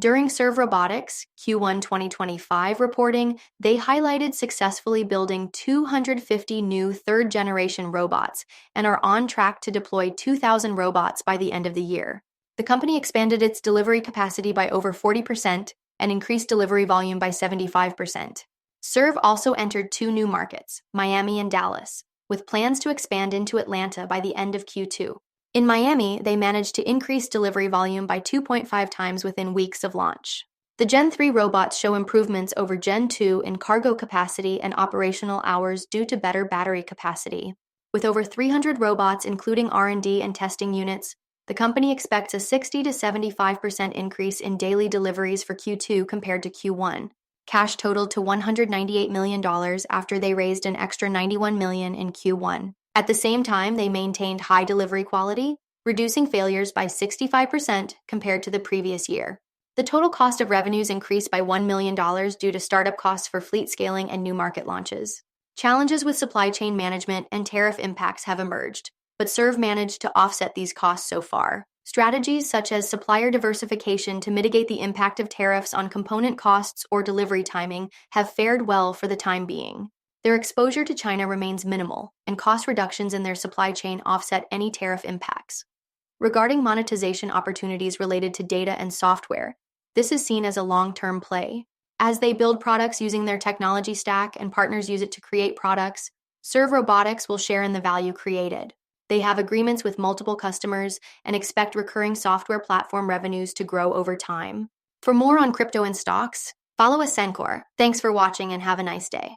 During SERV Robotics Q1 2025 reporting, they highlighted successfully building 250 new third-generation robots and are on track to deploy 2,000 robots by the end of the year. The company expanded its delivery capacity by over 40% and increased delivery volume by 75%. SERV also entered two new markets, Miami and Dallas, with plans to expand into Atlanta by the end of Q2. In Miami, they managed to increase delivery volume by 2.5 times within weeks of launch. The Gen 3 robots show improvements over Gen 2 in cargo capacity and operational hours due to better battery capacity. With over 300 robots including R&D and testing units, the company expects a 60 to 75% increase in daily deliveries for Q2 compared to Q1. Cash totaled to $198 million after they raised an extra $91 million in Q1. At the same time, they maintained high delivery quality, reducing failures by 65% compared to the previous year. The total cost of revenues increased by $1 million due to startup costs for fleet scaling and new market launches. Challenges with supply chain management and tariff impacts have emerged, but SERV managed to offset these costs so far. Strategies such as supplier diversification to mitigate the impact of tariffs on component costs or delivery timing have fared well for the time being. Their exposure to China remains minimal, and cost reductions in their supply chain offset any tariff impacts. Regarding monetization opportunities related to data and software, this is seen as a long-term play. As they build products using their technology stack and partners use it to create products, SERV Robotics will share in the value created. They have agreements with multiple customers and expect recurring software platform revenues to grow over time. For more on crypto and stocks, follow Ascencore. Thanks for watching and have a nice day.